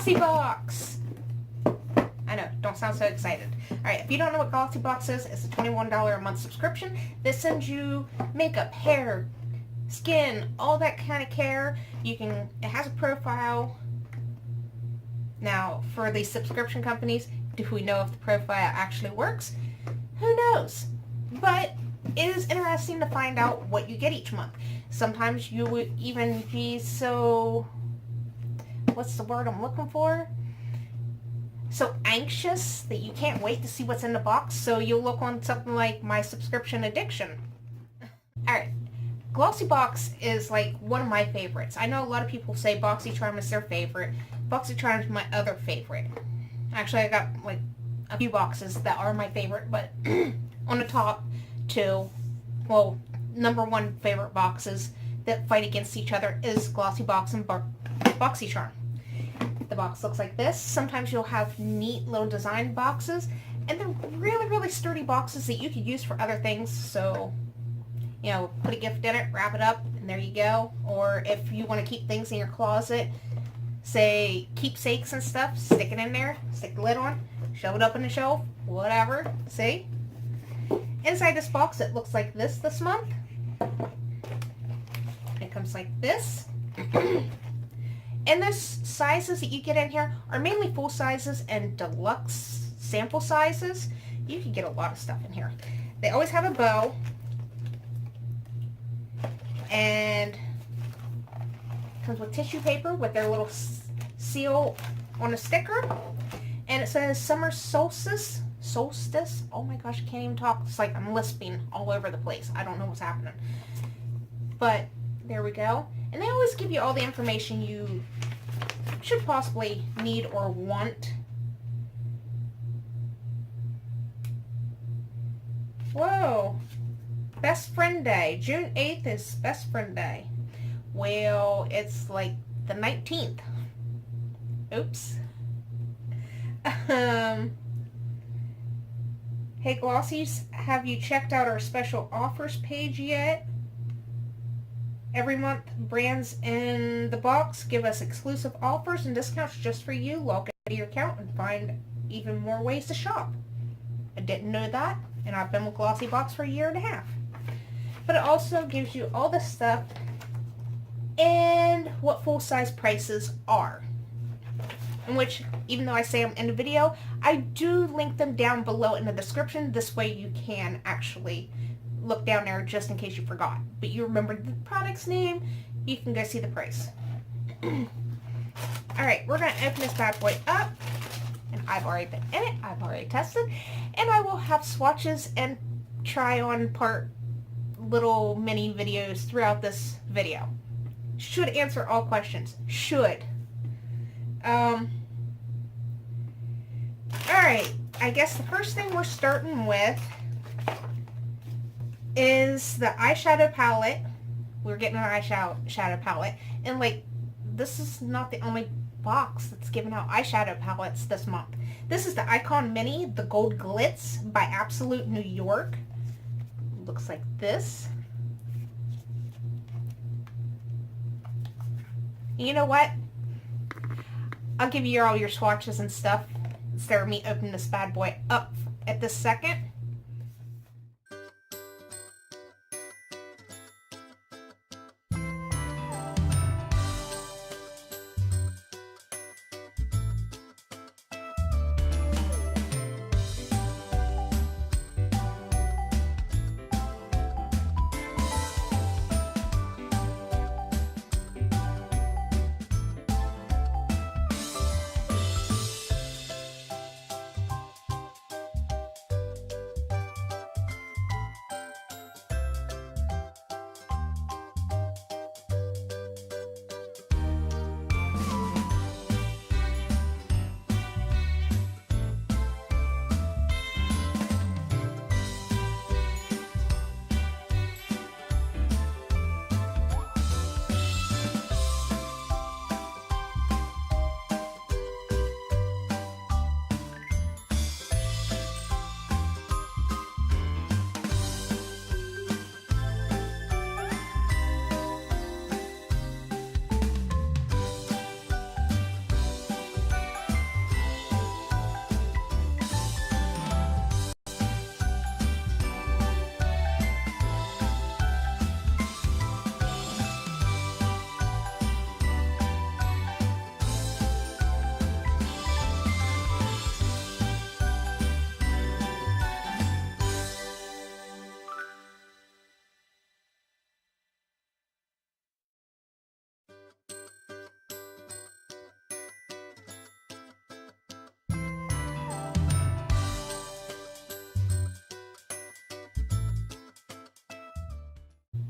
Glossybox! I know, don't sound so excited. Alright, if you don't know what Glossybox is, it's a $21 a month subscription that sends you makeup, hair, skin, all that kind of care. It has a profile. Now, for these subscription companies, do we know if the profile actually works? Who knows? But it is interesting to find out what you get each month. Sometimes you would even be so, what's the word I'm looking for? So anxious that you can't wait to see what's in the box, so you'll look on something like My Subscription Addiction. Alright, Glossybox is like one of my favorites. I know a lot of people say BoxyCharm is their favorite. BoxyCharm is my other favorite. Actually, I got like a few boxes that are my favorite, but on the top two, well, number one favorite boxes that fight against each other is Glossybox and BoxyCharm. The box looks like this. Sometimes you'll have neat little design boxes, and they're really, really sturdy boxes that you could use for other things. So, you know, put a gift in it, wrap it up, and there you go. Or if you want to keep things in your closet, say keepsakes and stuff, stick it in there, stick the lid on, shove it up in the shelf, whatever. See? Inside this box, it looks like this month. It comes like this. And the sizes that you get in here are mainly full sizes and deluxe sample sizes. You can get a lot of stuff in here. They always have a bow. And comes with tissue paper with their little seal on a sticker. And it says Summer Solstice. Solstice? Oh my gosh, I can't even talk. It's like I'm lisping all over the place. I don't know what's happening. But there we go. And they always give you all the information you should possibly need or want. Whoa. Best Friend Day. June 8th is Best Friend Day. Well, it's like the 19th. Oops. Hey Glossies, have you checked out our special offers page yet? Every month, brands in the box give us exclusive offers and discounts just for you. Log into your account and find even more ways to shop. I didn't know that, and I've been with Glossybox for a year and a half. But it also gives you all this stuff and what full-size prices are. In which, even though I say them in the video, I do link them down below in the description. This way you can actually look down there just in case you forgot. But you remember the product's name, you can go see the price. Alright, we're going to open this bad boy up. And I've already been in it, I've already tested. And I will have swatches and try on part little mini videos throughout this video. Should answer all questions. Should. Alright, I guess the first thing we're starting with is the eyeshadow palette. We're getting an eyeshadow palette. And like, this is not the only box that's giving out eyeshadow palettes this month. This is the Icon Mini, the Gold Glitz by Absolute New York. Looks like this. You know what? I'll give you all your swatches and stuff instead of me opening this bad boy up at this second.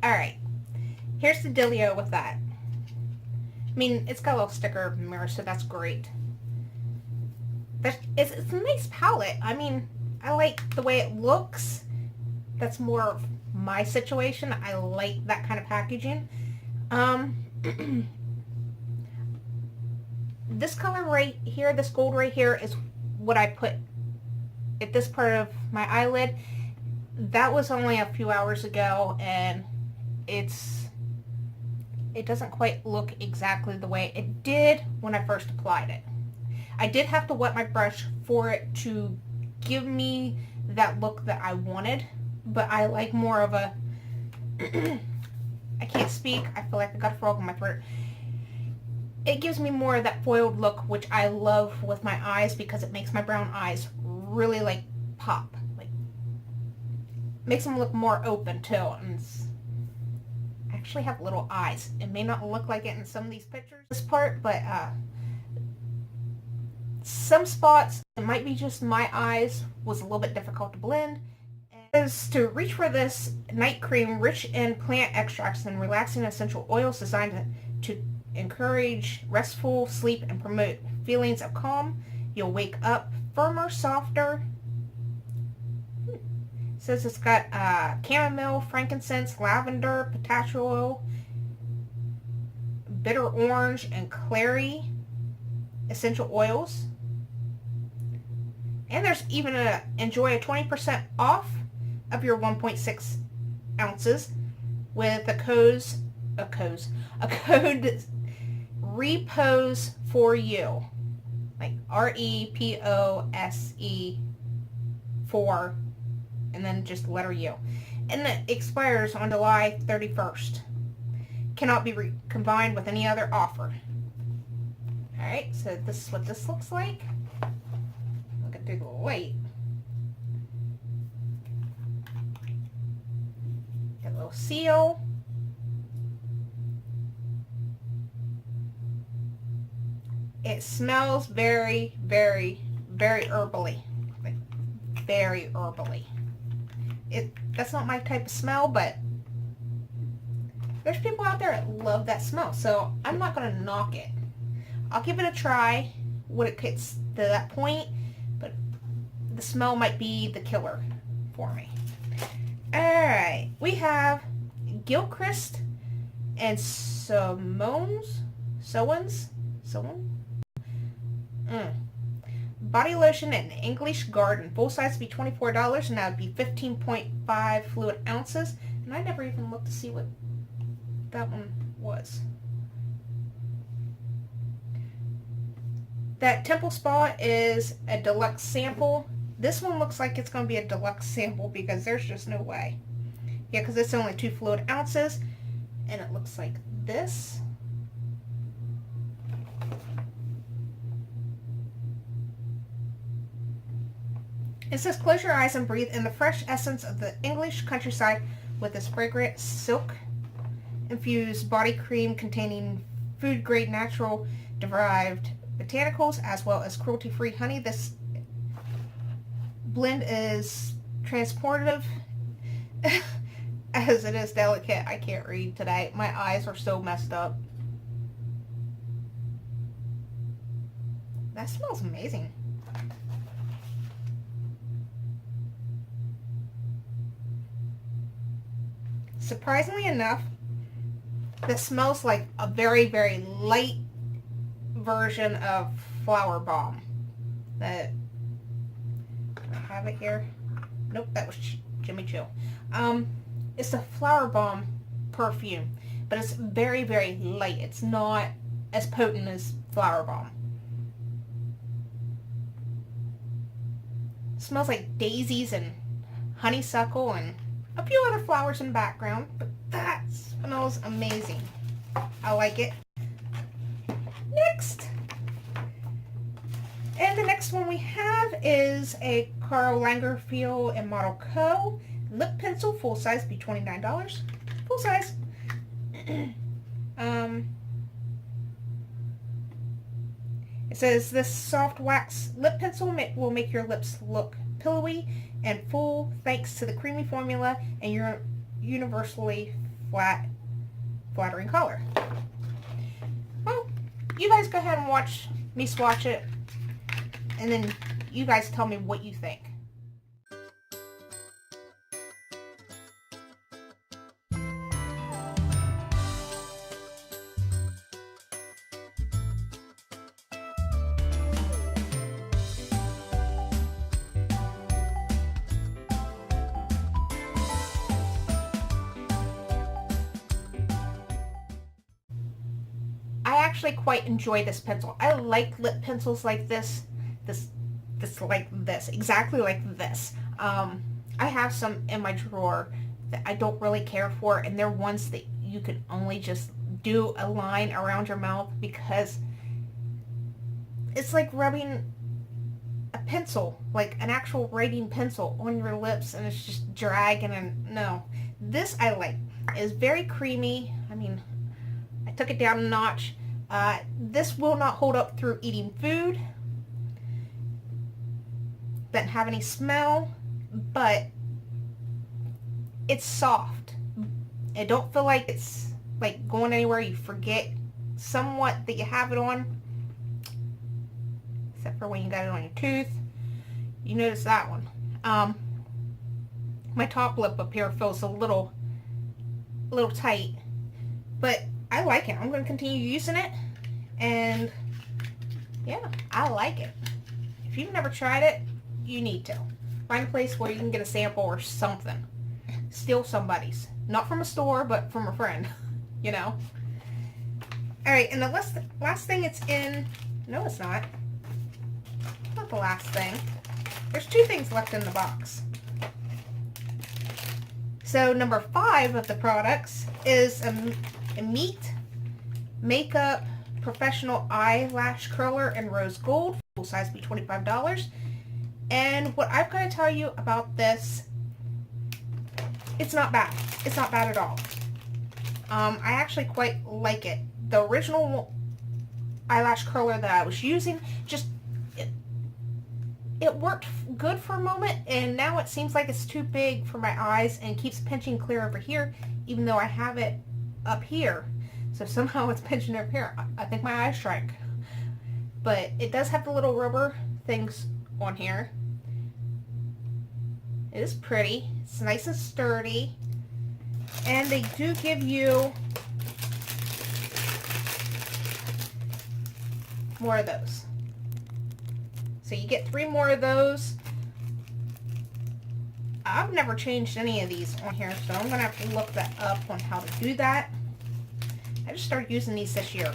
Alright, here's the dealio with that. I mean, it's got a little sticker mirror, so that's great. It's a nice palette. I mean, I like the way it looks. That's more of my situation. I like that kind of packaging. This color right here, this gold right here, is what I put at this part of my eyelid. That was only a few hours ago, and it doesn't quite look exactly the way it did when I first applied it. I did have to wet my brush for it to give me that look that I wanted, but I like more of a I can't speak, I feel like I got a frog in my throat. It gives me more of that foiled look, which I love with my eyes because it makes my brown eyes really like pop, like makes them look more open too. And I actually have little eyes. It may not look like it in some of these pictures, this part, but some spots, it might be just my eyes, was a little bit difficult to blend. Is to reach for this night cream rich in plant extracts and relaxing essential oils designed to encourage restful sleep and promote feelings of calm. You'll wake up firmer, softer. It says it's got chamomile, frankincense, lavender, potassium oil, bitter orange, and clary essential oils. And there's even enjoy a 20% off of your 1.6 ounces with a code repose for you, like REPOSE 4, and then just letter U, and it expires on July 31st. Cannot be combined with any other offer. All right, so this is what this looks like. Look at through the light. Got a little seal. It smells very, very, very herbally. Like, very herbally. That's not my type of smell, but there's people out there that love that smell, so I'm not going to knock it. I'll give it a try when it gets to that point, but the smell might be the killer for me. Alright, we have Gilchrist and Soames? Body lotion in English Garden. Full size would be $24, and that would be 15.5 fluid ounces. And I never even looked to see what that one was. That Temple Spa is a deluxe sample. This one looks like it's going to be a deluxe sample because there's just no way. Yeah, because it's only 2 fluid ounces, and it looks like this. It says, close your eyes and breathe in the fresh essence of the English countryside with this fragrant silk-infused body cream containing food-grade natural derived botanicals as well as cruelty-free honey. This blend is transportive as it is delicate. I can't read today. My eyes are so messed up. That smells amazing. Surprisingly enough, this smells like a very, very light version of Flower Bomb. That, I have it here. Nope, that was Jimmy Choo. It's a Flower Bomb perfume, but it's very, very light. It's not as potent as Flower Bomb. It smells like daisies and honeysuckle and a few other flowers in the background, but that smells amazing. I like it. Next. And the next one we have is a Karl Lagerfeld and Model Co. Lip pencil, full size, be $29. Full size. It says this soft wax lip pencil will make your lips look pillowy and full thanks to the creamy formula and your universally flat, flattering color. Well, you guys go ahead and watch me swatch it, and then you guys tell me what you think. I actually quite enjoy this pencil. I like lip pencils like this, exactly like this. I have some in my drawer that I don't really care for, and they're ones that you can only just do a line around your mouth, because it's like rubbing a pencil, like an actual writing pencil on your lips, and it's just dragging, and no. This I like. It's very creamy. I mean, I took it down a notch. This will not hold up through eating food. Doesn't have any smell, but it's soft. I don't feel like it's like going anywhere. You forget somewhat that you have it on, except for when you got it on your tooth. You notice that one. My top lip up here feels a little tight, but I like it. I'm going to continue using it, and yeah, I like it. If you've never tried it, you need to. Find a place where you can get a sample or something. Steal somebody's. Not from a store, but from a friend, you know. Alright, and the last thing it's in... No, it's not. Not the last thing. There's 2 things left in the box. So, number 5 of the products is Emite Makeup Professional Eyelash Curler in Rose Gold. Full size be $25. And what I've got to tell you about this, it's not bad. It's not bad at all. I actually quite like it. The original eyelash curler that I was using, just it worked good for a moment, and now it seems like it's too big for my eyes and keeps pinching clear over here, even though I have it up here. So somehow it's pinching up here. I think my eyes shrank. But it does have the little rubber things on here. It is pretty. It's nice and sturdy. And they do give you more of those. So you get 3 more of those. I've never changed any of these on here, so I'm going to have to look that up on how to do that. I just started using these this year,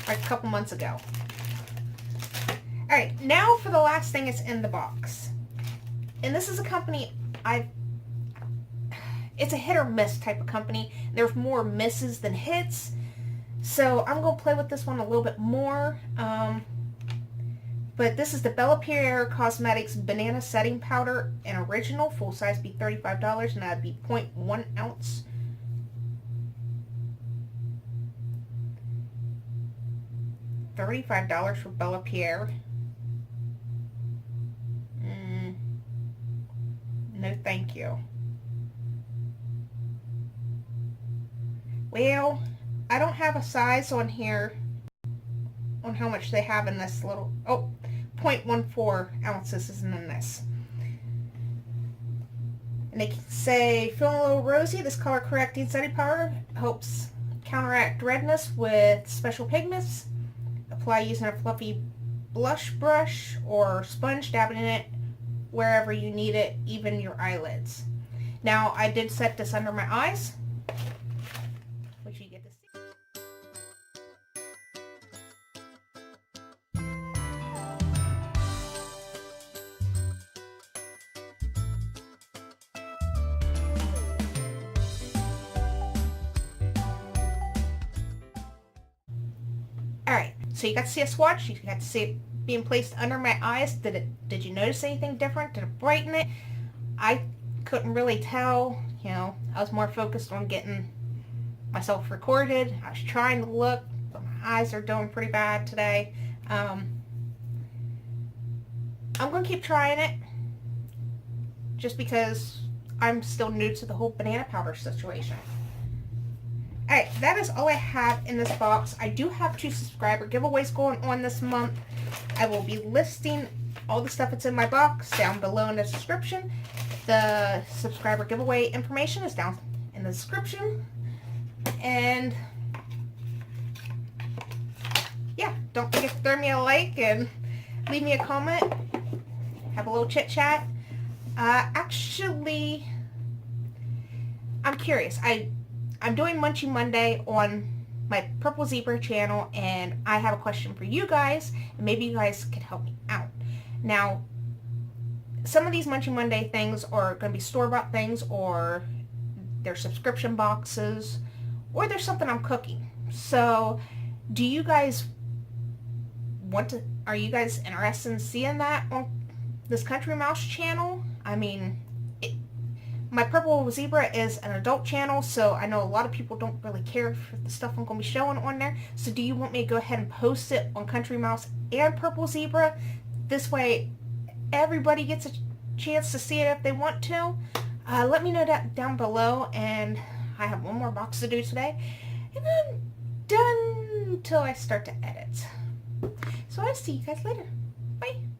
like a couple months ago. Alright, now for the last thing that's in the box. And this is a company it's a hit or miss type of company. There's more misses than hits. So I'm going to play with this one a little bit more. But this is the Bellapierre Cosmetics Banana Setting Powder in Original. Full size be $35, and that'd be 0.1 ounce. $35 for Bellapierre. No thank you. Well, I don't have a size on here on how much they have in this little... Oh, 0.14 ounces is in this. And they say, feeling a little rosy, this color correcting setting powder helps counteract redness with special pigments. Apply using a fluffy blush brush or sponge, dabbing it wherever you need it, even your eyelids. Now, I did set this under my eyes, which you get to see. Alright, so you got to see a swatch, you got to see it being placed under my eyes. Did you notice anything different? Did it brighten it? I couldn't really tell. You know, I was more focused on getting myself recorded. I was trying to look, but my eyes are doing pretty bad today. I'm going to keep trying it, just because I'm still new to the whole banana powder situation. Alright, that is all I have in this box. I do have 2 subscriber giveaways going on this month. I will be listing all the stuff that's in my box down below in the description. The subscriber giveaway information is down in the description. And yeah, don't forget to throw me a like and leave me a comment. Have a little chit chat. Actually, I'm curious. I'm doing Munchie Monday on my Purple Zebra channel, and I have a question for you guys, and maybe you guys could help me out. Now, some of these Munchie Monday things are going to be store-bought things, or they're subscription boxes, or there's something I'm cooking. So, do you guys are you guys interested in seeing that on this Country Mouse channel? I mean, my Purple Zebra is an adult channel, so I know a lot of people don't really care for the stuff I'm going to be showing on there. So do you want me to go ahead and post it on Country Mouse and Purple Zebra? This way, everybody gets a chance to see it if they want to. Let me know that down below, and I have one more box to do today, and I'm done until I start to edit. So I'll see you guys later. Bye.